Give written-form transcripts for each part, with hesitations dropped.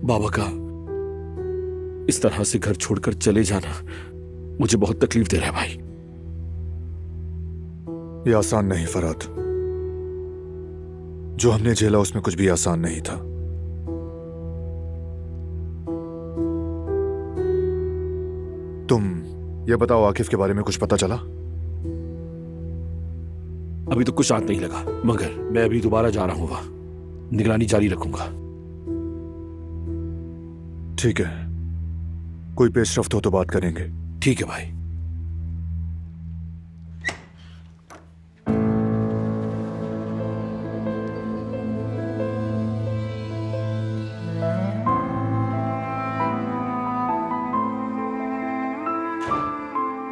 बाबा का इस तरह से घर छोड़कर चले जाना मुझे बहुत तकलीफ दे रहा है भाई। ये आसान नहीं फराद। जो हमने झेला उसमें कुछ भी आसान नहीं था। तुम ये बताओ, आकिफ के बारे में कुछ पता चला? अभी तो कुछ हाथ नहीं लगा, मगर मैं अभी दोबारा जा रहा हूं वहां। निगरानी जारी रखूंगा। ठीक है, कोई पेशरफ्त हो तो बात करेंगे। ठीक है भाई।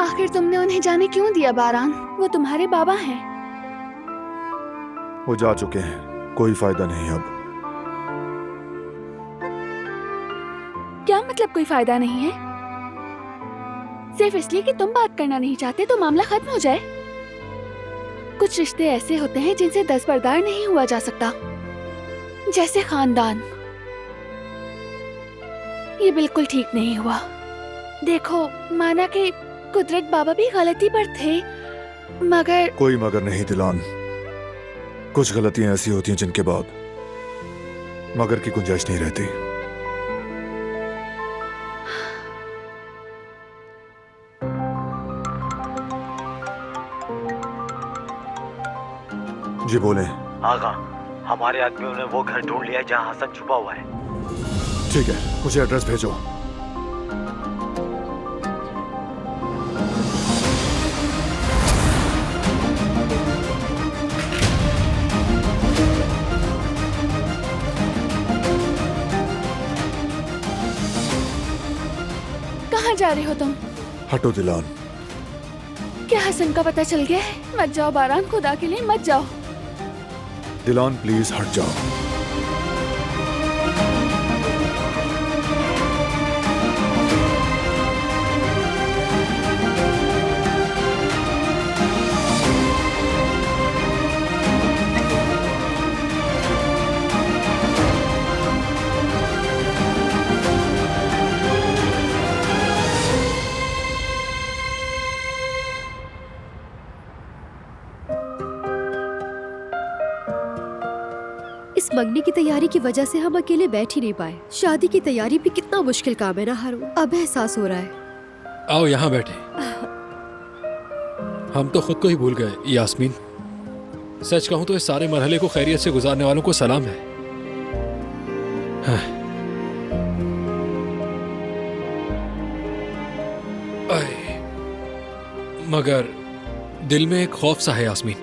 आखिर तुमने उन्हें जाने क्यों दिया बारान? वो तुम्हारे बाबा हैं। वो जा चुके हैं, कोई फायदा नहीं अब। क्या मतलब कोई फायदा नहीं है? सिर्फ इसलिए कि तुम बात करना नहीं चाहते तो मामला खत्म हो जाए? कुछ रिश्ते ऐसे होते हैं जिनसे दस्तबरदार नहीं हुआ जा सकता, जैसे खानदान। ये बिल्कुल ठीक नहीं हुआ। देखो, माना कि कुदरत बाबा भी गलती पर थे, मगर कोई मगर नहीं दिलान। कुछ गलतियां ऐसी होती हैं जिनके बाद मगर की गुंजाइश नहीं रहती। जी बोले। आगा, हमारे आदमियों ने वो घर ढूंढ लिया है जहाँ हसन छुपा हुआ है। ठीक है, मुझे एड्रेस भेजो। कहाँ जा रहे हो तुम? हटो दिलान। क्या हसन का पता चल गया है? मत जाओ बारान, खुदा के लिए मत जाओ। दिलान प्लीज हट जाओ। इस मंगनी की तैयारी की वजह से हम अकेले बैठ ही नहीं पाए। शादी की तैयारी भी कितना मुश्किल काम है ना हारून। अब एहसास हो रहा है। आओ यहाँ बैठे। हम तो खुद को ही भूल गए यास्मीन। सच कहूं तो इस सारे मरहले को खैरियत से गुजारने वालों को सलाम है। हाँ। मगर दिल में एक खौफ सा है यास्मीन।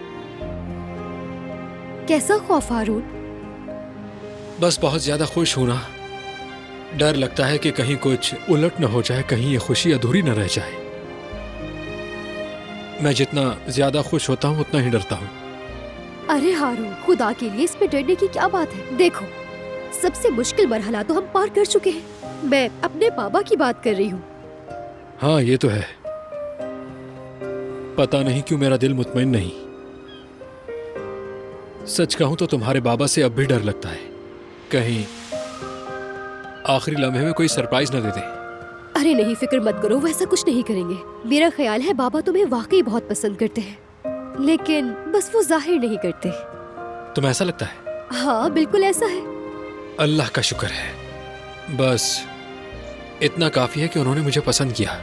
कैसा खौफ हारून? बस बहुत ज्यादा खुश हूं ना, डर लगता है कि कहीं कुछ उलट न हो जाए, कहीं ये खुशी अधूरी न रह जाए। मैं जितना ज्यादा खुश होता हूं उतना ही डरता हूं। अरे हारून, खुदा के लिए इसमें डरने की क्या बात है? देखो, सबसे मुश्किल मरहला तो हम पार कर चुके हैं। मैं अपने बाबा की बात कर रही हूँ। हाँ ये तो है। पता नहीं क्यों मेरा दिल मुतमईन नहीं। सच कहूं तो तुम्हारे बाबा से अब भी डर लगता है, कहीं आखिरी लम्हे में कोई सरप्राइज न दे दे। अरे नहीं, फिक्र मत करो, वैसा कुछ नहीं करेंगे। मेरा ख्याल है बाबा तुम्हें वाकई बहुत पसंद करते हैं, लेकिन बस वो जाहिर नहीं करते। तुम्हें ऐसा लगता है? हाँ बिल्कुल ऐसा है। अल्लाह का शुक्र है, बस इतना काफी है कि उन्होंने मुझे पसंद किया।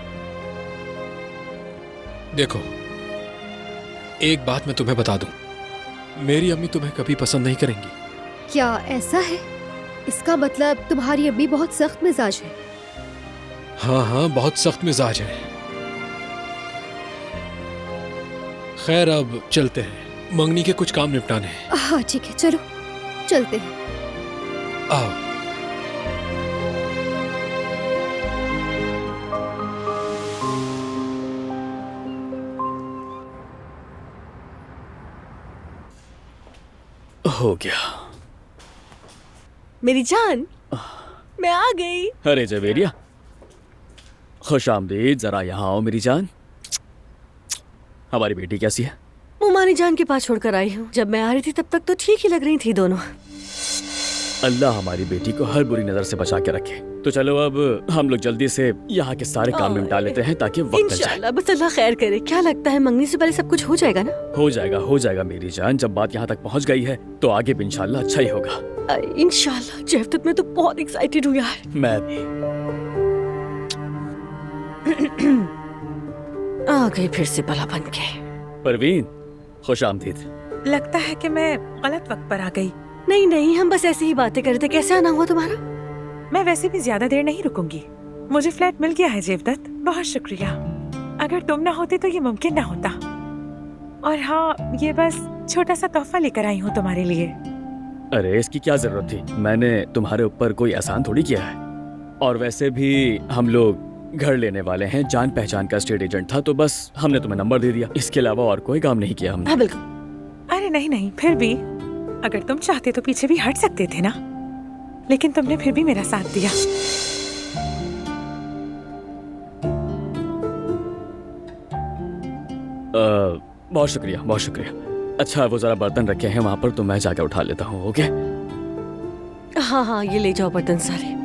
देखो, एक बात मैं तुम्हें बता दूं, मेरी अम्मी तुम्हें कभी पसंद नहीं करेंगी। क्या ऐसा है? इसका मतलब तुम्हारी अम्मी बहुत सख्त मिजाज है। हाँ हाँ, बहुत सख्त मिजाज है। खैर अब चलते हैं, मंगनी के कुछ काम निपटाने हैं। हाँ ठीक है, चलो चलते हैं। आओ। हो गया। मेरी जान, मैं आ गई। अरे जवेरिया, खुश आमदीद। जरा यहाँ आओ मेरी जान। हमारी बेटी कैसी है? मुमानी जान के पास छोड़कर आई हूँ। जब मैं आ रही थी तब तक तो ठीक ही लग रही थी दोनों। अल्लाह हमारी बेटी को हर बुरी नजर से बचा के रखे। तो चलो अब हम लोग जल्दी से यहाँ के सारे काम निपटा लेते हैं ताकि वक्त बच जाए। इंशाल्लाह, बस अल्लाह खैर करे। क्या लगता है मंगनी से पहले सब कुछ हो जाएगा ना? हो जाएगा मेरी जान। जब बात यहाँ तक पहुँच गई है तो आगे भी इंशाल्लाह अच्छा ही होगा। इंशाल्लाह। जेवदत, मैं तो बहुत एक्साइटेड हूँ यार। मैं भी। आ गई फिर से बला बन के। परवीन, खुश आमदीद। लगता है कि मैं गलत वक्त पर आ गई। नहीं नहीं, हम बस ऐसी ही बातें कर रहे थे। कैसे आना हुआ तुम्हारा? मैं वैसे भी ज्यादा देर नहीं रुकूंगी। मुझे फ्लैट मिल गया है जेवदत, बहुत शुक्रिया। अगर तुम ना होते तो ये मुमकिन ना होता। और हाँ, ये बस छोटा सा तोहफा लेकर आई हूँ तुम्हारे लिए। अरे इसकी क्या जरूरत थी? मैंने तुम्हारे ऊपर कोई एहसान थोड़ी किया है। और वैसे भी हम लोग घर लेने वाले हैं। जान पहचान का स्टेट एजेंट था तो बस हमने तुम्हें नंबर दे दिया। इसके अलावा और कोई काम नहीं किया हमने। हाँ बिल्कुल। अरे नहीं नहीं, फिर भी अगर तुम चाहते तो पीछे भी हट सकते थे ना, लेकिन तुमने फिर भी मेरा साथ दिया। बहुत शुक्रिया, बहुत शुक्रिया। अच्छा, वो जरा बर्तन रखे हैं वहाँ पर, तो मैं जाकर उठा लेता हूँ। ओके? हाँ हाँ, ये ले जाओ बर्तन सारे।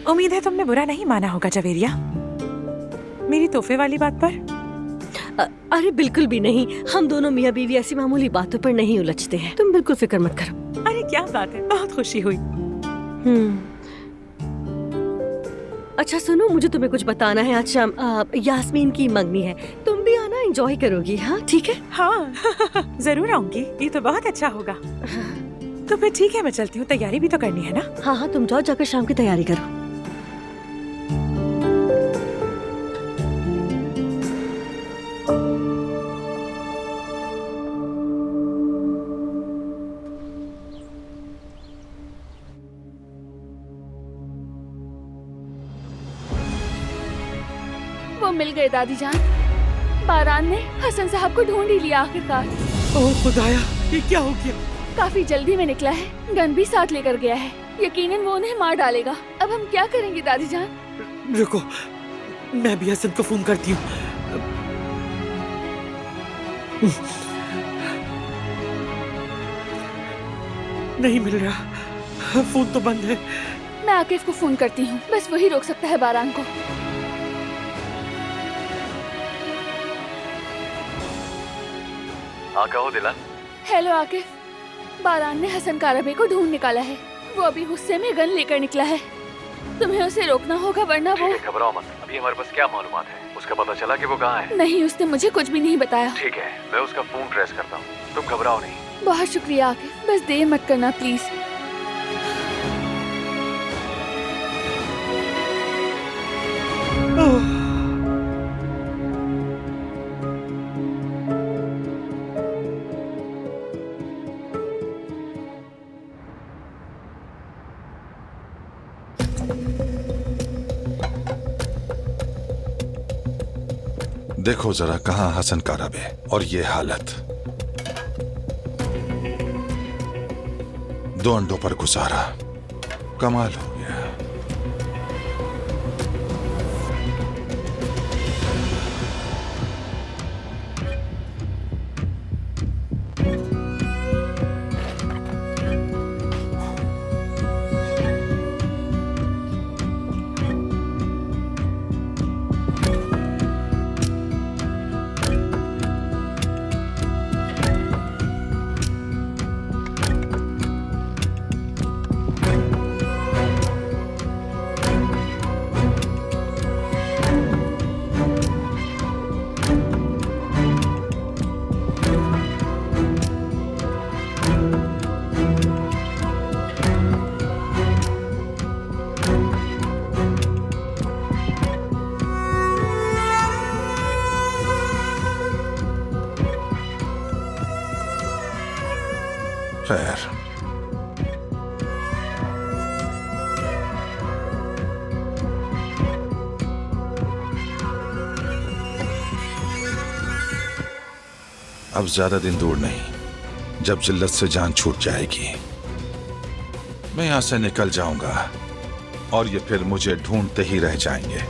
उम्मीद है तुमने बुरा नहीं माना होगा जवेरिया, मेरी तोहफे वाली बात पर। अरे बिल्कुल भी नहीं। हम दोनों मियाँ बीवी ऐसी मामूली बातों पर नहीं उलझते हैं। तुम बिल्कुल फिक्र मत करो। अरे क्या बात है, बहुत खुशी हुई। अच्छा सुनो, मुझे तुम्हें कुछ बताना है। आज शाम यास्मीन की मंगनी है। तुम भी आना, एंजॉय करोगी। हाँ ठीक है? हाँ जरूर आऊंगी। ये तो बहुत अच्छा होगा। तो फिर ठीक है, मैं चलती हूँ। तैयारी भी तो करनी है ना। हाँ हाँ, तुम जाओ, जाकर शाम की तैयारी करो। वो मिल गए दादी जान। बारान ने हसन साहब को ढूंढ ही लिया आखिरकार। ओह खुदाया, ये क्या हो गया? काफी जल्दी में निकला है, गन भी साथ लेकर गया है। यकीनन वो उन्हें मार डालेगा। अब हम क्या करेंगे दादी जान? रुको, मैं भी हसन को फोन करती हूँ। नहीं मिल रहा, फोन तो बंद है। मैं आकिफ को फोन करती हूँ, बस वही रोक सकता है बारान को। हाँ कहो दिलन। हेलो आकिफ, बारान ने हसन कारबे को ढूंढ निकाला है। वो अभी गुस्से में गन लेकर निकला है। तुम्हें उसे रोकना होगा वरना वो। घबराओ मत, अभी हमारे पास क्या मालूमात है? उसका पता चला कि वो कहाँ है? नहीं, उसने मुझे कुछ भी नहीं बताया। ठीक है, मैं उसका फोन ट्रेस करता हूँ। तुम घबराओ नहीं। बहुत शुक्रिया आकिफ, बस देर मत करना प्लीज। देखो जरा कहाँ हसन कारबे, और ये हालत। 2 अंडों पर गुजारा, कमाल हो गया। खैर, अब ज्यादा दिन दूर नहीं, जब जिल्लत से जान छूट जाएगी मैं यहां से निकल जाऊंगा और ये फिर मुझे ढूंढते ही रह जाएंगे।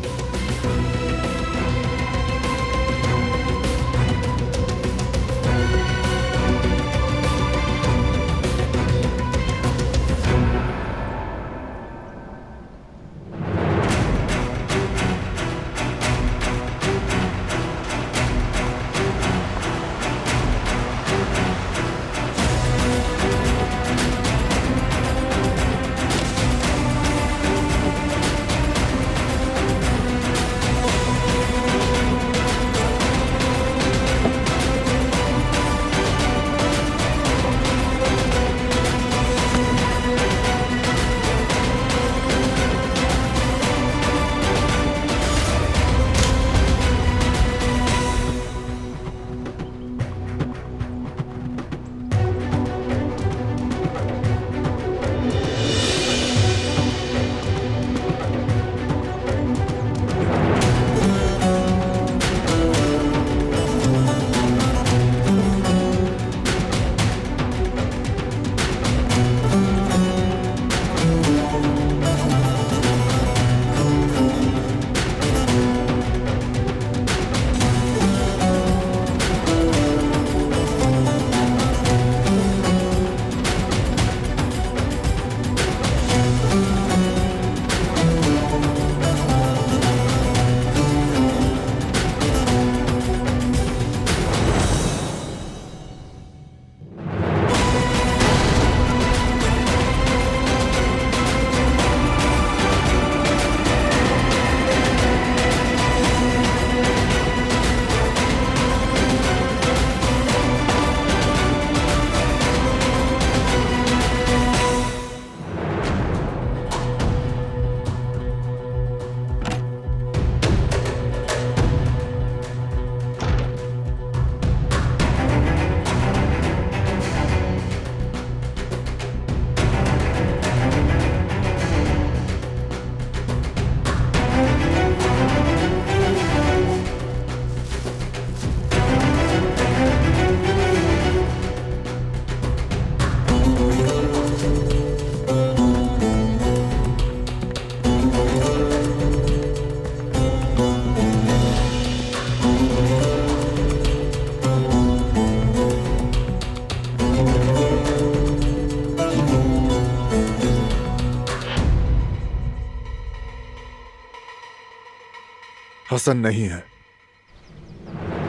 हसन नहीं है।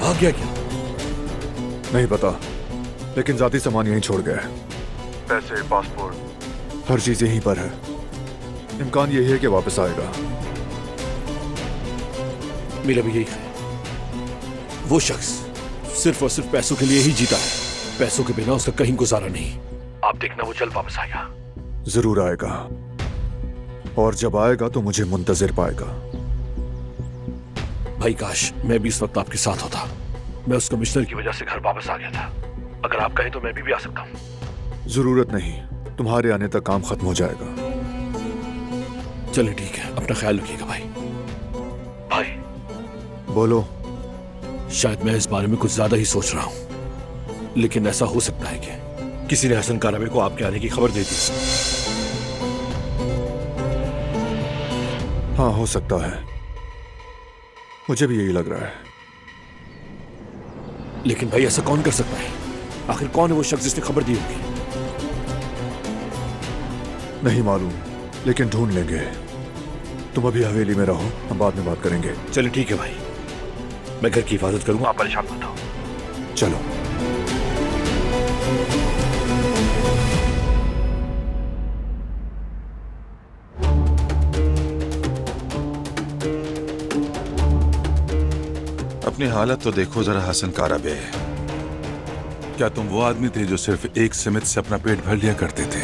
आ गया क्या? नहीं पता, लेकिन जाती सामान यहीं छोड़ गया है। पैसे, पासपोर्ट, हर चीज यहीं पर है। इम्कान यही है कि वापस आएगा। मेरा भी यही है। वो शख्स सिर्फ और सिर्फ पैसों के लिए ही जीता है। पैसों के बिना उसका कहीं गुजारा नहीं। आप देखना वो जल्द वापस आएगा। जरूर आएगा, और जब आएगा तो मुझे मुंतजिर पाएगा। भाई काश मैं भी इस वक्त आपके साथ होता। मैं उस कमिश्नर की वजह से घर वापस आ गया था। अगर आप कहें तो मैं भी आ सकता हूँ। जरूरत नहीं, तुम्हारे आने तक काम खत्म हो जाएगा। चलिए ठीक है, अपना ख्याल रखिएगा भाई। भाई बोलो। शायद मैं इस बारे में कुछ ज्यादा ही सोच रहा हूँ, लेकिन ऐसा हो सकता है कि किसी ने हसन कारावे को आपके आने की खबर दे दी। हाँ, हो सकता है। मुझे भी यही लग रहा है। लेकिन भाई ऐसा कौन कर सकता है? आखिर कौन है वो शख्स जिसने खबर दी होगी? नहीं मालूम, लेकिन ढूंढ लेंगे। तुम अभी हवेली में रहो, हम बाद में बात करेंगे। चलिए ठीक है भाई, मैं घर की हिफाजत करूंगा, आप परेशान मत हो। चलो। अपनी हालत तो देखो जरा हसन काराबे। क्या तुम वो आदमी थे जो सिर्फ एक सिमट से अपना पेट भर लिया करते थे?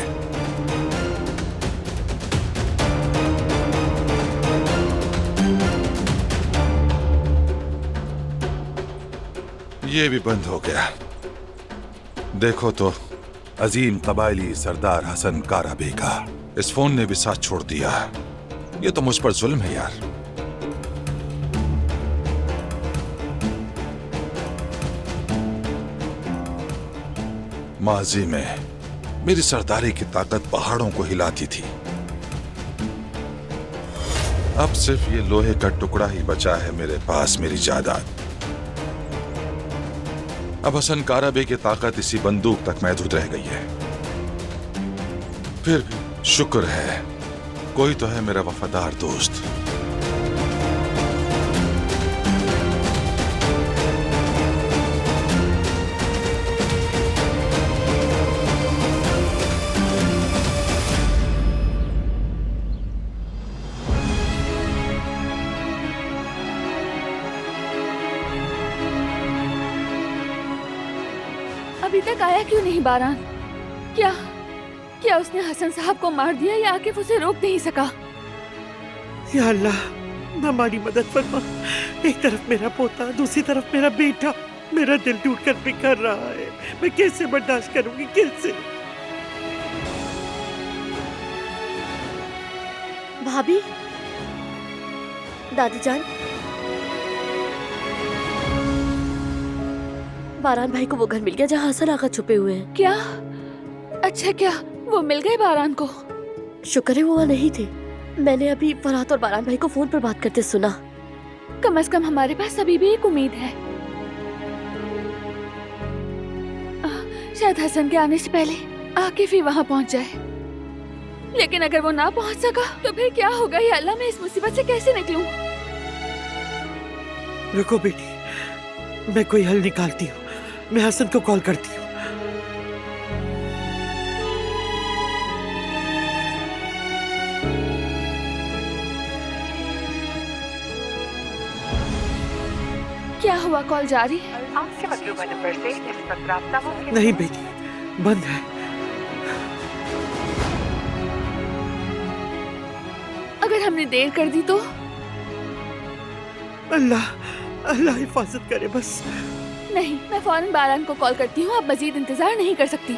ये भी बंद हो गया। देखो तो अजीम कबायली सरदार हसन काराबे का इस फोन ने भी साथ छोड़ दिया। ये तो मुझ पर जुल्म है यार। माजी में मेरी सरदारी की ताकत पहाड़ों को हिलाती थी, अब सिर्फ ये लोहे का टुकड़ा ही बचा है मेरे पास, मेरी जायदाद। अब हसन काराबे की ताकत इसी बंदूक तक महदूद रह गई है। फिर भी शुक्र है कोई तो है मेरा वफादार दोस्त। अभी तक आया क्यों नहीं बारान? क्या क्या उसने हसन साहब को मार दिया या आकिफ उसे रोक नहीं सका? या अल्लाह, हमारी मदद फरमा। एक तरफ मेरा पोता, दूसरी तरफ मेरा बेटा। मेरा दिल टूट कर बिखर रहा है। मैं कैसे बर्दाश्त करूंगी, कैसे? भाभी, दादी जान, बारान भाई को वो घर मिल गया जहाँ हसन आका छुपे हुए हैं। क्या? अच्छा, क्या वो मिल गए बारान को? शुक्र है वो वहाँ नहीं थे। मैंने अभी फरहात और बारान भाई को फोन पर बात करते सुना। कम से कम हमारे पास अभी भी एक उम्मीद है। शायद हसन के आने से पहले आकिफ ही वहाँ पहुँच जाए। लेकिन अगर वो ना पहुँच सका तो फिर क्या होगा? या अल्लाह, मैं इस मुसीबत से कैसे निकलूं? रुको बेटी, मैं कोई हल निकालती हूँ। मैं हसन को कॉल करती हूँ। क्या हुआ? कॉल जारी? आपके मतलूबा नंबर से इस वक्त राब्ता मुमकिन नहीं बेटी, बंद है। अगर हमने देर कर दी तो? अल्लाह अल्लाह हिफाजत करे बस। नहीं, मैं फौरन बारान को कॉल करती हूँ। अब मजीद इंतजार नहीं कर सकती।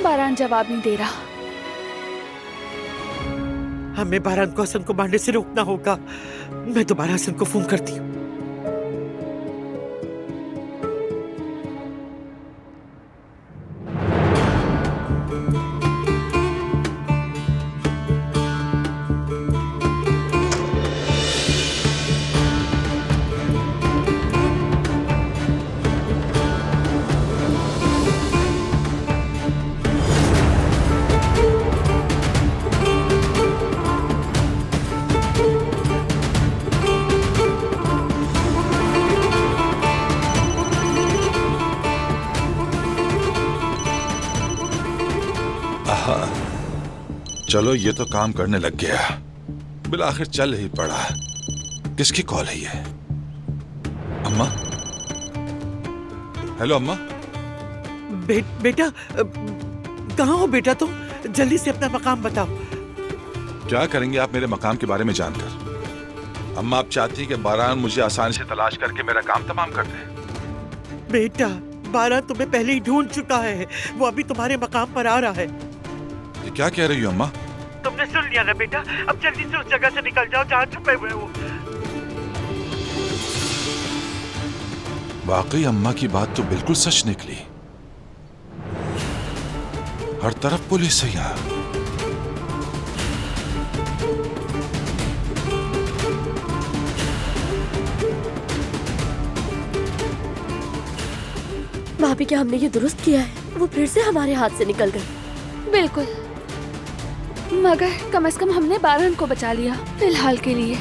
बारान जवाब नहीं दे रहा। हमें बारान को हसन को मारने से रोकना होगा। मैं दोबारा हसन को फोन करती हूँ। चलो, ये तो काम करने लग गया। बिल आखिर चल ही पड़ा। किसकी कॉल है ये? अम्मा? हेलो अम्मा? बेटा, कहाँ हो बेटा तुम? जल्दी से अपना मकाम बताओ। क्या करेंगे आप मेरे मकाम के बारे में जानकर? अम्मा, आप चाहती कि बारान मुझे आसानी से तलाश करके मेरा काम तमाम कर दे? बेटा, बारान तुम्हें पहले ही ढूंढ चुका है। वो अभी तुम्हारे मकाम पर आ रहा है। ये क्या कह रही हो अम्मा? तुमने सुन लिया ना बेटा? अब जल्दी से उस जगह से निकल जाओ जहाँ छुपे हुए हो। वाकई अम्मा की बात तो बिल्कुल सच निकली। हर तरफ पुलिस है यहाँ। भाभी, क्या हमने ये दुरुस्त किया है? वो फिर से हमारे हाथ से निकल गए। बिल्कुल, मगर कम से कम हमने बारान को बचा लिया फिलहाल के लिए।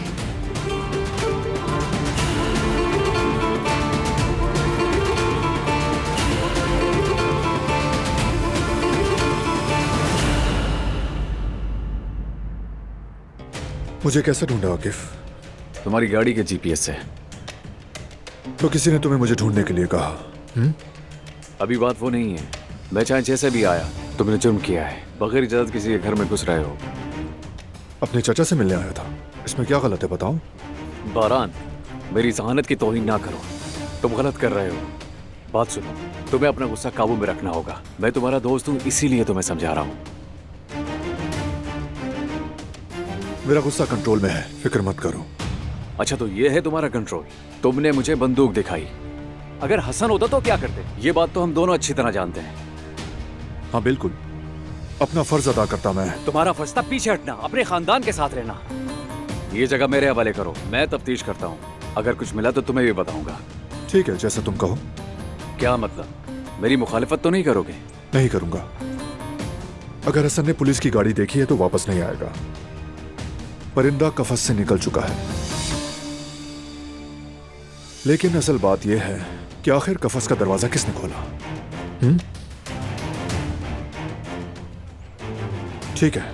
मुझे कैसे ढूंढा आकिफ? तुम्हारी गाड़ी के जीपीएस से। तो किसी ने तुम्हें मुझे ढूंढने के लिए कहा? अभी बात वो नहीं है। मैं चाहे जैसे भी आया, तुमने जुर्म किया है। बगैर इजाजत किसी के घर में घुस रहे हो। अपने चाचा से मिलने आया था। इसमें क्या गलत है बताओ? बारान, मेरी जहानत की तौहीन ना करो। तुम गलत कर रहे हो। बात सुनो, तुम्हें अपना गुस्सा काबू में रखना होगा। मैं तुम्हारा दोस्त हूँ, इसीलिए तुम्हें समझा रहा हूँ। मेरा गुस्सा कंट्रोल में है, फिक्र मत करो। अच्छा, तो ये है तुम्हारा कंट्रोल। तुमने मुझे बंदूक दिखाई। अगर हसन होता तो क्या करते? ये बात तो हम दोनों अच्छी तरह जानते हैं। हाँ बिल्कुल, अपना फर्ज अदा करता मैं। तुम्हारा फर्ज था पीछे हटना, अपने खानदान के साथ रहना। ये जगह मेरे हवाले करो, मैं तफ्तीश करता हूँ। अगर कुछ मिला तो तुम्हें भी बताऊंगा। ठीक है, जैसा तुम कहो। क्या मतलब? मेरी मुखालिफत तो नहीं करोगे? नहीं करूंगा। अगर हसन ने पुलिस की गाड़ी देखी है तो वापस नहीं आएगा। परिंदा कफस से निकल चुका है। लेकिन असल बात यह है कि आखिर कफस का दरवाजा किसने खोला? ठीक है,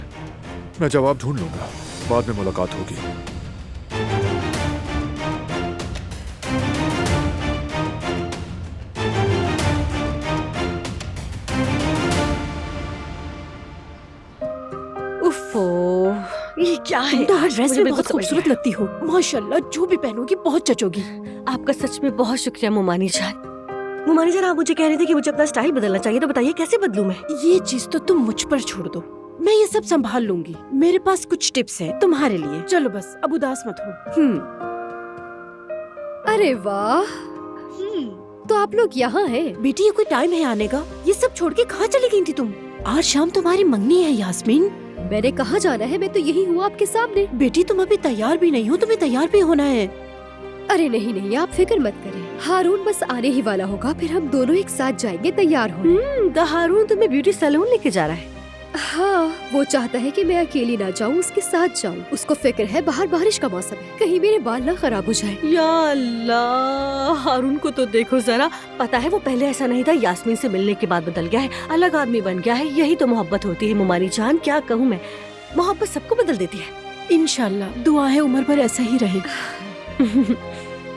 मैं जवाब ढूंढ लूंगा, बाद में मुलाकात होगी। ये क्या है? तुम तो हर ड्रेस मुझे में बिल्कुल बहुत समझ नहीं खूबसूरत लगती हो। माशाल्लाह, जो भी पहनोगी बहुत जचोगी। आपका सच में बहुत शुक्रिया मुमानी जान। मुमानी जान, आप मुझे कह रही थी कि मुझे अपना स्टाइल बदलना चाहिए, तो बताइए कैसे बदलूं मैं? ये चीज तो तुम मुझ पर छोड़ दो, मैं ये सब संभाल लूंगी। मेरे पास कुछ टिप्स हैं तुम्हारे लिए। चलो बस, अब उदास मत हो। अरे वाह, तो आप लोग यहाँ हैं। बेटी, ये कोई टाइम है आने का? ये सब छोड़ के कहाँ चली गई थी तुम? आज शाम तुम्हारी मंगनी है यास्मीन। मैंने कहाँ जाना है, मैं तो यही हूँ आपके सामने। बेटी, तुम अभी तैयार भी नहीं हो, तुम्हें तैयार भी होना है। अरे नहीं नहीं, आप फिक्र मत करें, हारून बस आने ही वाला होगा, फिर हम दोनों एक साथ जाएंगे तैयार होने। तो हारून तुम्हें ब्यूटी सैलून लेके जा रहा है? हाँ, वो चाहता है कि मैं अकेली ना जाऊँ, उसके साथ जाऊँ। उसको फिक्र है बाहर बारिश का मौसम है, कहीं मेरे बाल ना खराब हो जाए। या अल्लाह, हारून को तो देखो जरा। पता है वो पहले ऐसा नहीं था, यास्मीन से मिलने के बाद बदल गया है, अलग आदमी बन गया है। यही तो मोहब्बत होती है मुमानी जान, क्या कहूँ मैं। मोहब्बत सबको बदल देती है। इंशाल्लाह, दुआ है उम्र भर ऐसा ही रहे।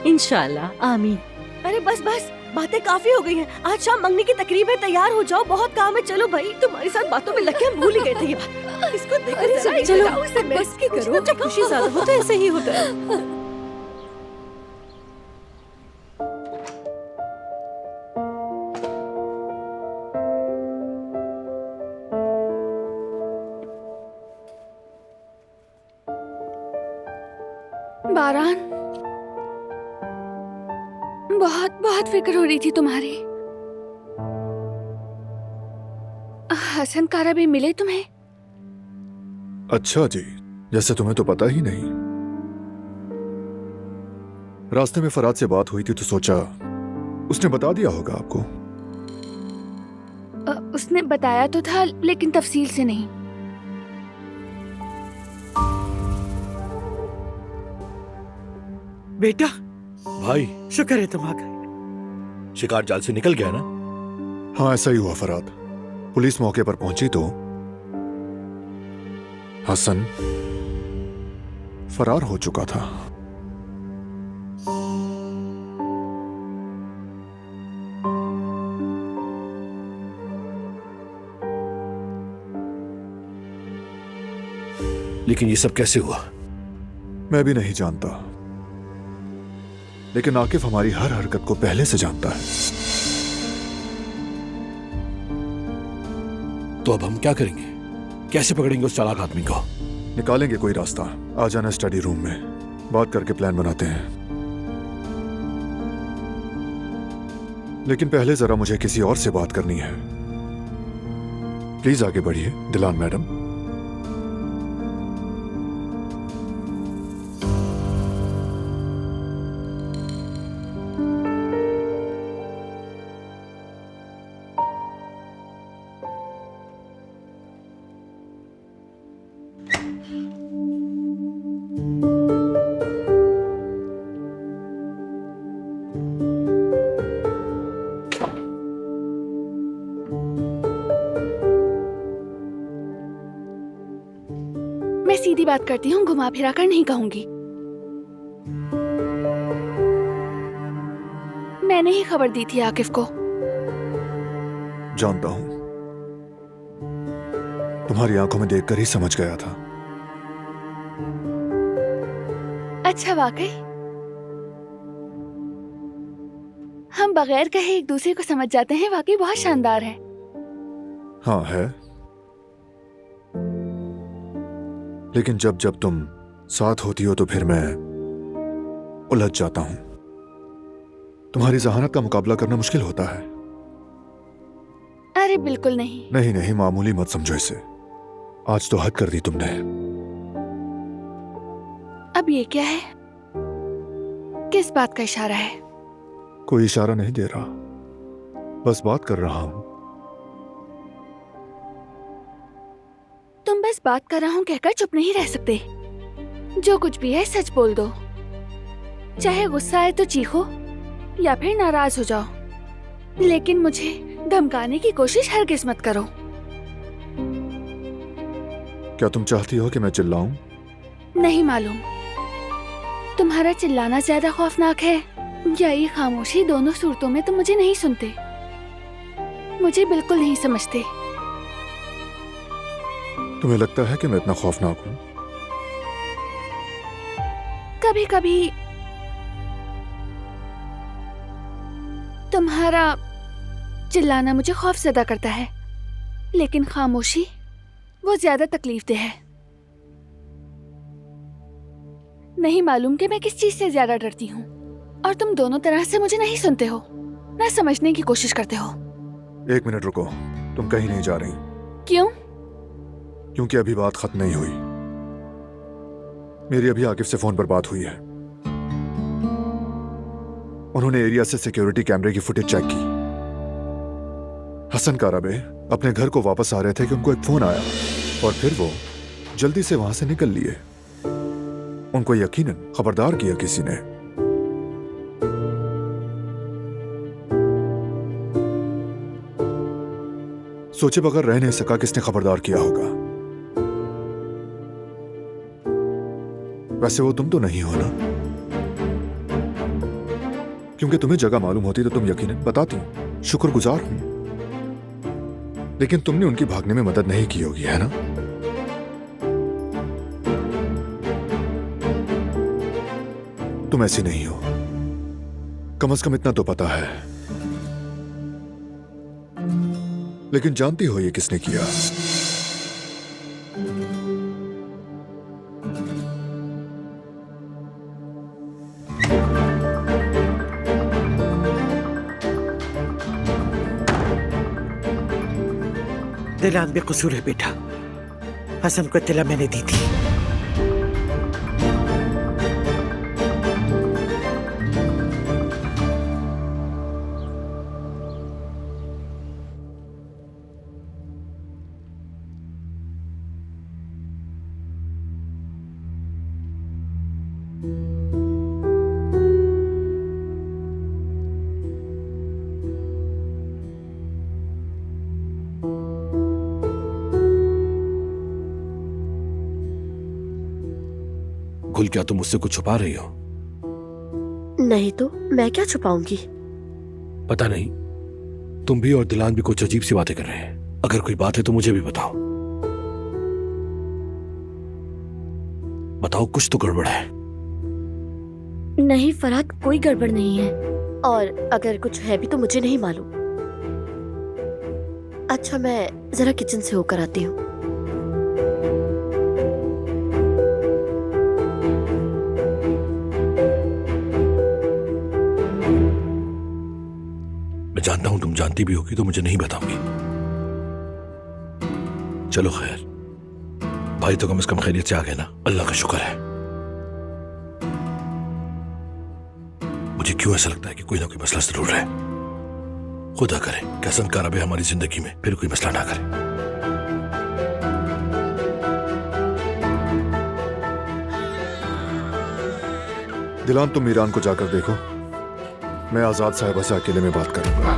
इंशाल्लाह, आमीन। अरे बस बस, बातें काफी हो गई हैं। आज शाम मंगनी की तकरीब है, तैयार हो जाओ, बहुत काम है। चलो भाई, तुम्हारी साथ बातों में लग के हम भूल ही गए थे ये बात। इसको देखो जरा, चलो उसे बस की करो, जब खुशी ज्यादा हो तो ऐसे ही होता है। बारान, बहुत बहुत फिक्र हो रही थी तुम्हारी। हसन कारा भी मिले तुम्हें? अच्छा जी, जैसे तुम्हें तो पता ही नहीं। रास्ते में फराद से बात हुई थी तो सोचा उसने बता दिया होगा आपको। उसने बताया तो था, लेकिन तफसील से नहीं। बेटा, भाई शुक्र है तुम आ गए। शिकार जाल से निकल गया ना? हाँ, ऐसा ही हुआ फराद। पुलिस मौके पर पहुंची तो हसन फरार हो चुका था। लेकिन ये सब कैसे हुआ? मैं भी नहीं जानता, लेकिन आकिफ हमारी हर हरकत को पहले से जानता है। तो अब हम क्या करेंगे? कैसे पकड़ेंगे उस चालाक आदमी को? निकालेंगे कोई रास्ता। आ जाना स्टडी रूम में, बात करके प्लान बनाते हैं। लेकिन पहले जरा मुझे किसी और से बात करनी है। प्लीज आगे बढ़िए दिलान मैडम। मैं सीधी बात करती हूँ, घुमा फिरा कर नहीं कहूंगी। मैंने ही खबर दी थी आकिफ को। जानता हूं, तुम्हारी आंखों में देखकर ही समझ गया था। अच्छा, वाकई? हम बगैर कहे एक दूसरे को समझ जाते हैं, वाकई बहुत शानदार है। हाँ है, लेकिन जब जब तुम साथ होती हो तो फिर मैं उलझ जाता हूं। तुम्हारी जहानत का मुकाबला करना मुश्किल होता है। अरे बिल्कुल नहीं। नहीं नहीं, मामूली मत समझो इसे। आज तो हद कर दी तुमने। अब ये क्या है? किस बात का इशारा है? कोई इशारा नहीं दे रहा, बस बात कर रहा हूं। तुम बस बात कर रहा हूं कहकर चुप नहीं रह सकते। जो कुछ भी है सच बोल दो। चाहे गुस्सा आए तो चीखो या फिर नाराज हो जाओ, लेकिन मुझे धमकाने की कोशिश हरगिज़ मत करो। क्या तुम चाहती हो कि मैं चिल्लाऊं? नहीं मालूम। तुम्हारा चिल्लाना ज्यादा खौफनाक है या ये खामोशी? दोनों सूरतों में तुम मुझे नहीं सुनते, मुझे बिल्कुल नहीं समझते। तुम्हें लगता है कि मैं इतना खौफनाक हूं? कभी कभी तुम्हारा चिल्लाना मुझे खौफजदा करता है, लेकिन खामोशी वो ज्यादा तकलीफदेह है। नहीं मालूम कि मैं किस चीज से ज्यादा डरती हूँ, और तुम दोनों तरह से मुझे नहीं सुनते हो, ना समझने की कोशिश करते हो। 1 मिनट रुको, तुम कहीं नहीं जा रही। क्यों? क्योंकि अभी बात खत्म नहीं हुई। मेरी अभी आकिफ से फोन पर बात हुई है। उन्होंने एरिया से सिक्योरिटी कैमरे की फुटेज चेक की। हसन काराबे अपने घर को वापस आ रहे थे कि उनको एक फोन आया, और फिर वो जल्दी से वहां से निकल लिए। उनको यकीनन खबरदार किया किसी ने। सोचे बगैर रह नहीं सका किसने खबरदार किया होगा। वैसे वो तुम तो नहीं हो ना, क्योंकि तुम्हें जगह मालूम होती तो तुम यकीनन बताती। शुक्रगुजार हूं, लेकिन तुमने उनकी भागने में मदद नहीं की होगी, है ना? तुम ऐसी नहीं हो, कम से कम इतना तो पता है। लेकिन जानती हो ये किसने किया? दिलान बेकसूर है बेटा। हसन को इत्तला मैंने दी थी। गुल, क्या तुम मुझसे कुछ छुपा रही हो? नहीं तो मैं क्या छुपाऊंगी? पता नहीं, तुम भी और दिलान भी कुछ अजीब सी बातें कर रहे हैं। अगर कोई बात है तो मुझे भी बताओ। बताओ, कुछ तो गड़बड़ है। नहीं फरहत, कोई गड़बड़ नहीं है, और अगर कुछ है भी तो मुझे नहीं मालूम। अच्छा, मैं जरा किचन से होकर आती हूँ। मैं जानता हूं तुम जानती भी होगी तो मुझे नहीं बताओगी। चलो खैर, भाई तो कम से कम खैरियत से आ गए ना, अल्लाह का शुक्र है। मुझे क्यों ऐसा लगता है कि कोई ना कोई मसला जरूर है। खुदा करे कि हसन काराबे हमारी जिंदगी में फिर कोई मसला ना करे। दिलान, तुम मीरान को जाकर देखो, मैं आजाद साहिबा से अकेले में बात करूंगा।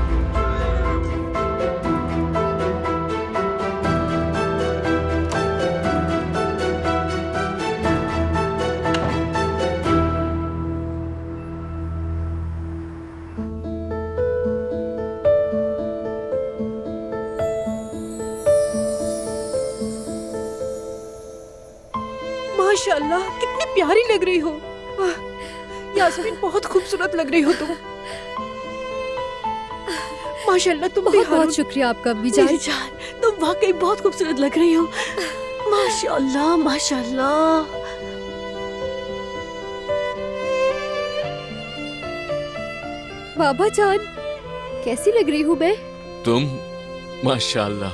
माशाल्लाह, कितनी प्यारी लग रही हो। यास्मीन, बहुत खूबसूरत लग रही हो तुम। माशाल्लाह तुम बहुत बहुत शुक्रिया आपका अम्मी जान। मेरी जान, तुम वाकई बहुत खूबसूरत लग रही हो। माशाल्लाह माशाल्लाह। बाबा जान, कैसी लग रही हूँ मैं? तुम माशाल्लाह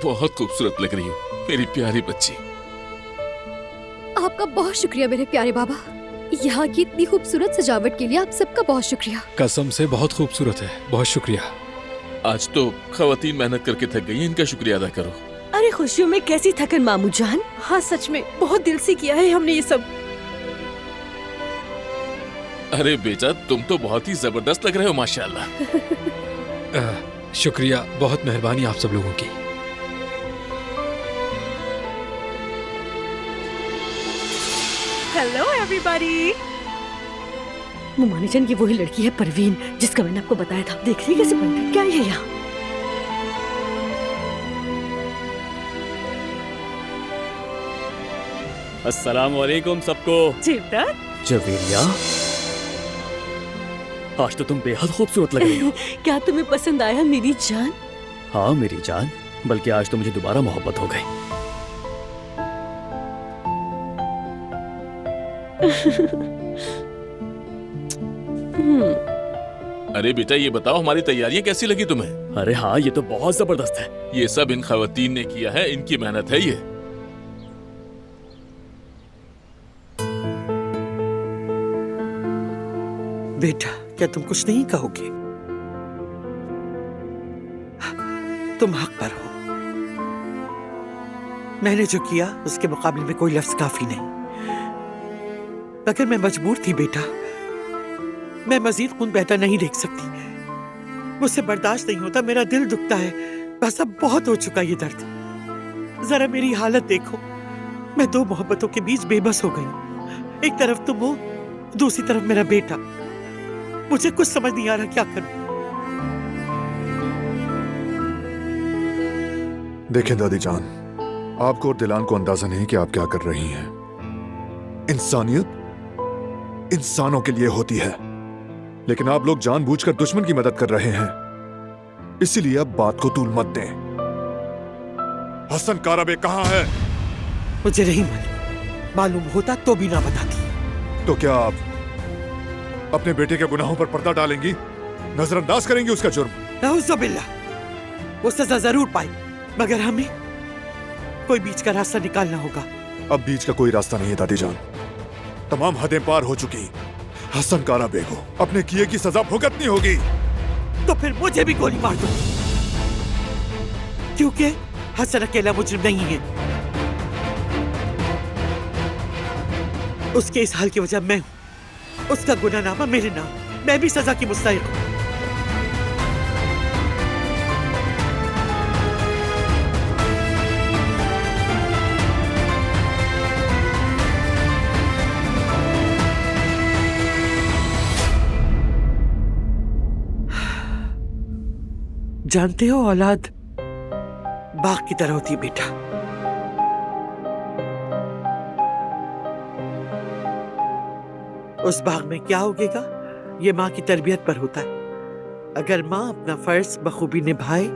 बहुत खूबसूरत लग रही हो मेरी प्यारी बच्ची। आपका बहुत शुक्रिया मेरे प्यारे बाबा। यहाँ की इतनी खूबसूरत सजावट के लिए आप सबका बहुत शुक्रिया। कसम से बहुत खूबसूरत है, बहुत शुक्रिया। आज तो खवातीन मेहनत करके थक गई हैं, इनका शुक्रिया अदा करो। अरे खुशियों में कैसी थकन मामू जान। हाँ सच में बहुत दिल से किया है हमने ये सब। अरे बेटा तुम तो बहुत ही जबरदस्त लग रहे हो माशाल्लाह। शुक्रिया, बहुत मेहरबानी आप सब लोगों की। Hello everybody. मुमानी जान, ये वही लड़की है परवीन जिसका मैंने आपको बताया था। देख रही कैसे बनकर क्या है यहाँ। अस्सलाम वालेकुम सबको। जीवदत्त। जवेरिया, आज तो तुम बेहद खूबसूरत लग रही हो। क्या तुम्हें पसंद आया मेरी जान? हाँ मेरी जान, बल्कि आज तो मुझे दोबारा मोहब्बत हो गई। अरे बेटा ये बताओ हमारी तैयारियां कैसी लगी तुम्हें? अरे हाँ ये तो बहुत जबरदस्त है। ये सब इन खवातीन ने किया है, इनकी मेहनत है ये। बेटा क्या तुम कुछ नहीं कहोगे? तुम हक पर हो। मैंने जो किया उसके मुकाबले में कोई लफ्ज काफी नहीं। अगर मैं मजबूर थी बेटा, मैं मजीद खून बहता नहीं देख सकती। मुझसे बर्दाश्त नहीं होता, मेरा दिल दुखता है। बस अब बहुत हो चुका ये दर्द। जरा मेरी हालत देखो, मैं दो मोहब्बतों के बीच बेबस हो गई। एक तरफ तुम हो, दूसरी तरफ मेरा बेटा। मुझे कुछ समझ नहीं आ रहा क्या करूं। देखें दादी जान, आपको और दिलान को अंदाजा नहीं कि आप क्या कर रही हैं। इंसानियत इंसानों के लिए होती है, लेकिन आप लोग जानबूझकर दुश्मन की मदद कर रहे हैं। इसीलिए अब बात को तूल मत दें। हसन काराबे कहाँ है? मुझे नहीं मालूम होता तो भी ना बताती। तो क्या आप अपने बेटे के गुनाहों पर पर्दा डालेंगी, नजरअंदाज करेंगी उसका जुर्म? नाउज़ुबिल्लाह, वो सजा जरूर पाए, मगर हमें कोई बीच का रास्ता निकालना होगा। अब बीच का कोई रास्ता नहीं है दादी जान, तमाम हदें पार हो चुकी। हसन काराबे को अपने किए की सजा भुगतनी होगी। तो फिर मुझे भी गोली मार दो, क्योंकि हसन अकेला मुजरिम नहीं है। उसके इस हाल की वजह मैं हूं, उसका गुनाहनामा मेरे नाम। मैं भी सजा की मुस्तहिक हूं। जानते हो औलाद बाग की तरह होती है बेटा। उस बाग में क्या उगेगा ये माँ की तरबियत पर होता है। अगर माँ अपना फर्ज बखूबी निभाए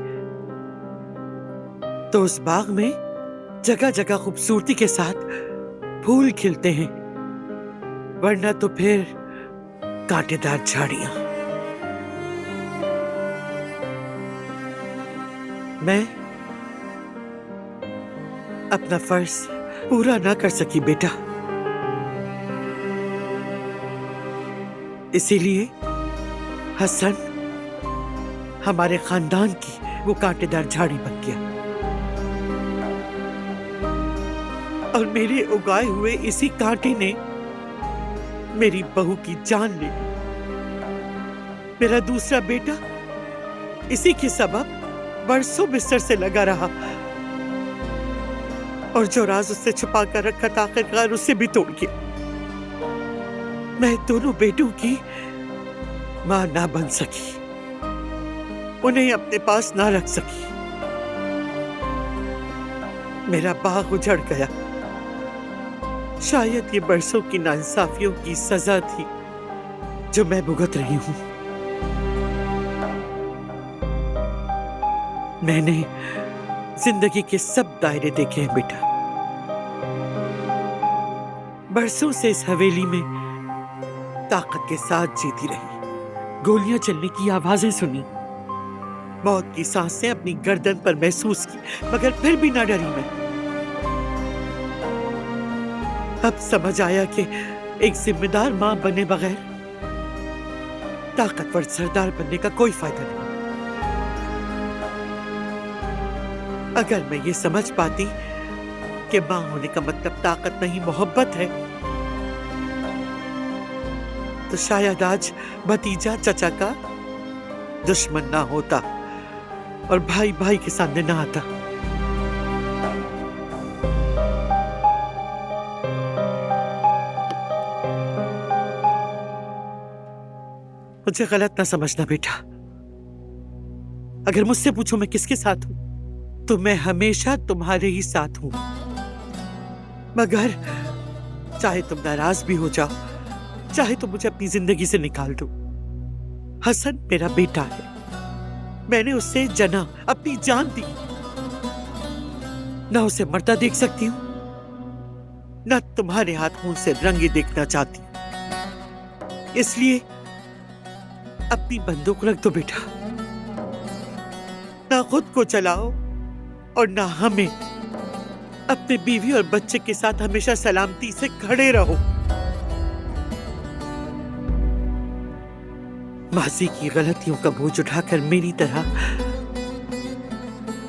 तो उस बाग में जगह जगह खूबसूरती के साथ फूल खिलते हैं, वरना तो फिर कांटेदार झाड़ियां। मैं अपना फर्ज पूरा ना कर सकी बेटा, इसीलिए हसन हमारे खानदान की वो कांटेदार झाड़ी बन गया और मेरे उगाए हुए इसी कांटे ने मेरी बहू की जान ली। मेरा दूसरा बेटा इसी के सबब बरसों बिस्तर से लगा रहा और जो राज उससे छुपा कर रखा था आखिरकार उससे भी तोड़ गया। मैं दोनों बेटों की मां ना बन सकी, उन्हें अपने पास ना रख सकी। मेरा बाग उजड़ गया। शायद ये बरसों की नाइंसाफियों की सजा थी जो मैं भुगत रही हूं। मैंने जिंदगी के सब दायरे देखे हैं बेटा। बरसों से इस हवेली में ताकत के साथ जीती रही, गोलियां चलने की आवाजें सुनी, मौत की सांसें अपनी गर्दन पर महसूस की, मगर फिर भी ना डरी मैं। अब समझ आया कि एक जिम्मेदार मां बने बगैर ताकतवर सरदार बनने का कोई फायदा नहीं। अगर मैं ये समझ पाती कि मां होने का मतलब ताकत नहीं मोहब्बत है, तो शायद आज भतीजा चचा का दुश्मन ना होता और भाई भाई के सामने ना आता। मुझे गलत ना समझना बेटा। अगर मुझसे पूछो मैं किसके साथ हूं, तो मैं हमेशा तुम्हारे ही साथ हूं। मगर चाहे तुम नाराज भी हो जाओ, चाहे तुम मुझे अपनी जिंदगी से निकाल दो, हसन मेरा बेटा है। मैंने उससे जना, अपनी जान दी। ना उसे मरता देख सकती हूं, ना तुम्हारे हाथों से रंगे देखना चाहती। इसलिए अपनी बंदूक रख दो बेटा। ना खुद को चलाओ और ना हमें। अपने बीवी और बच्चे के साथ हमेशा सलामती से खड़े रहो। माजी की गलतियों का बोझ उठाकर मेरी तरह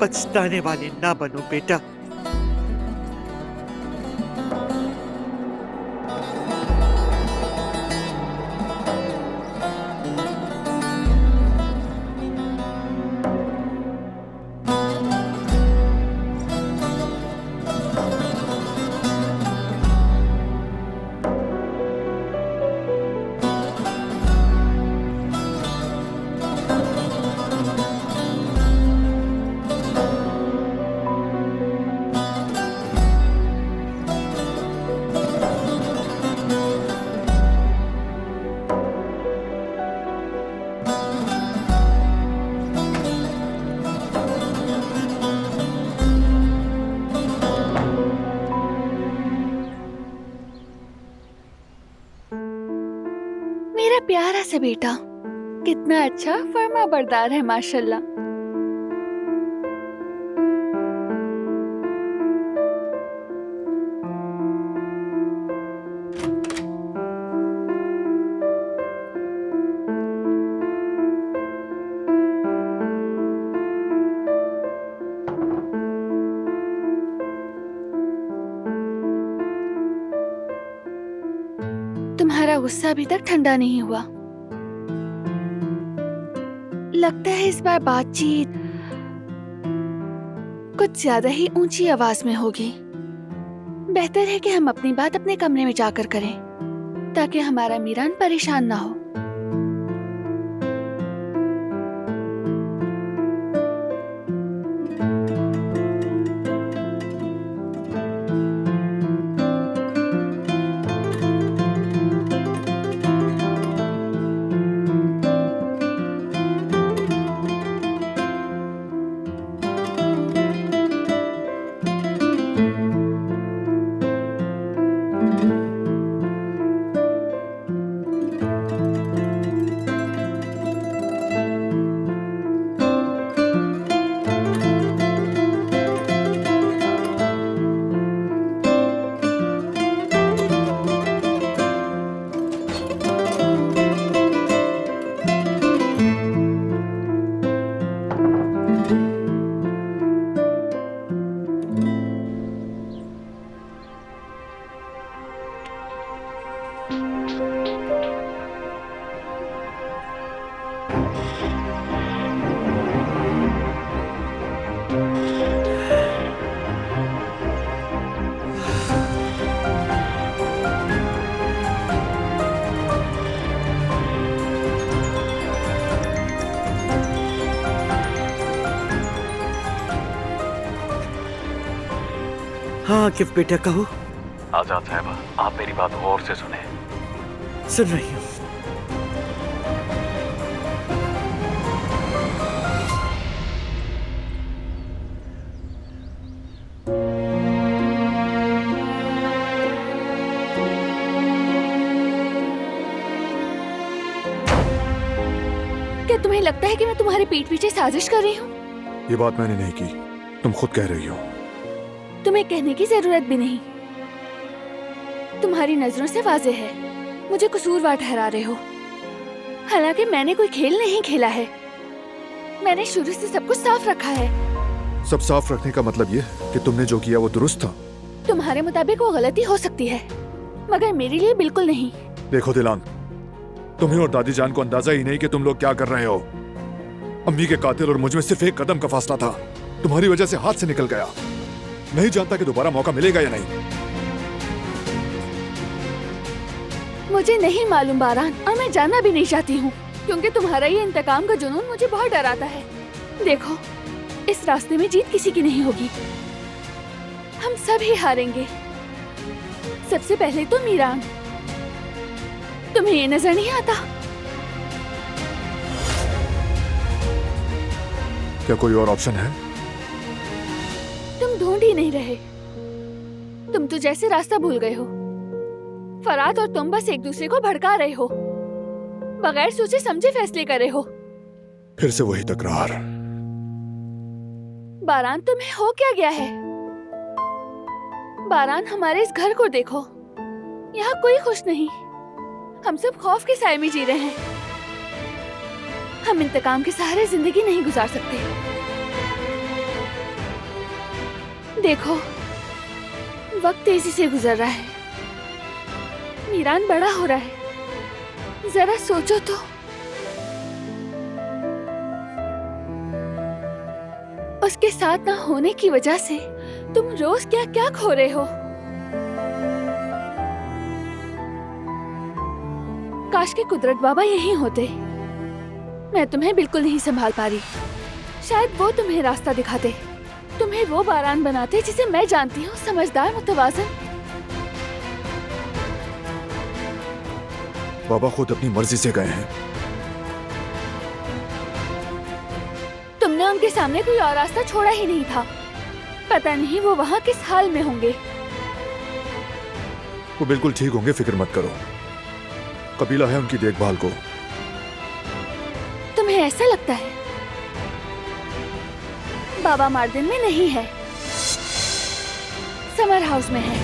पछताने वाले ना बनो बेटा। प्यारा सा बेटा, कितना अच्छा फर्मा बरदार है माशाल्लाह। तुम्हारा गुस्सा अभी तक ठंडा नहीं हुआ। लगता है इस बार बातचीत कुछ ज्यादा ही ऊंची आवाज में होगी। बेहतर है कि हम अपनी बात अपने कमरे में जाकर करें, ताकि हमारा मीरान परेशान ना हो। हाँ आकिफ बेटा कहो। आजाद साहबा, आप मेरी बात गौर से सुने। सुन रही हूँ। क्या तुम्हें लगता है कि मैं तुम्हारे पीठ पीछे साजिश कर रही हूँ? ये बात मैंने नहीं की, तुम खुद कह रही हो। तुम्हें कहने की जरूरत भी नहीं। तुम्हारी नजरों से वाज़ेह है, मुझे कसूरवार ठहरा रहे हो। हालांकि मैंने कोई खेल नहीं खेला है, मैंने शुरू से सब कुछ साफ रखा है। सब साफ रखने का मतलब ये कि तुमने जो किया वो दुरुस्त था। तुम्हारे मुताबिक वो गलती हो सकती है, मगर मेरे लिए बिल्कुल नहीं। देखो दिलान, तुम्हें और दादी जान को अंदाजा ही नहीं कि तुम लोग क्या कर रहे हो। अम्मी के कातिल और मुझ में सिर्फ एक कदम का फासला था, तुम्हारी वजह से हाथ से निकल गया। नहीं जानता कि दोबारा मौका मिलेगा या नहीं। मुझे नहीं मालूम बारान, और मैं जानना भी नहीं चाहती हूँ, क्योंकि तुम्हारा ये इंतकाम का जुनून मुझे बहुत डराता है। देखो, इस रास्ते में जीत किसी की नहीं होगी, हम सब ही हारेंगे। सबसे पहले तो मीरान। तुम्हें ये नजर नहीं आता? क्या कोई और ऑप्शन है? तुम ढूंढ ही नहीं रहे। तुम तो जैसे रास्ता भूल गए हो। फरात और तुम बस एक दूसरे को भड़का रहे हो, बगैर सोचे समझे फैसले कर रहे हो। फिर से वही तकरार। बारान, तुम्हें हो क्या गया है? बारान, हमारे इस घर को देखो, यहाँ कोई खुश नहीं। हम सब खौफ के साए में जी रहे हैं। हम इंतकाम के सहारे जिंदगी नहीं गुजार सकते। देखो, वक्त तेजी से गुजर रहा है। मीरान बड़ा हो रहा है, जरा सोचो तो। उसके साथ ना होने की वजह से तुम रोज क्या क्या खो रहे हो। काश के कुदरत बाबा यहीं होते। मैं तुम्हें बिल्कुल नहीं संभाल पा रही। शायद वो तुम्हें रास्ता दिखाते, तुम्हें वो बारान बनाते जिसे मैं जानती हूँ, समझदार, मुतवाज़िन। बाबा खुद अपनी मर्जी से गए हैं। तुमने उनके सामने कोई और रास्ता छोड़ा ही नहीं था। पता नहीं वो वहाँ किस हाल में होंगे। वो बिल्कुल ठीक होंगे, फिक्र मत करो। कबीला है उनकी देखभाल को। तुम्हें ऐसा लगता है? बाबा मार्दिन में नहीं है, समर हाउस में है।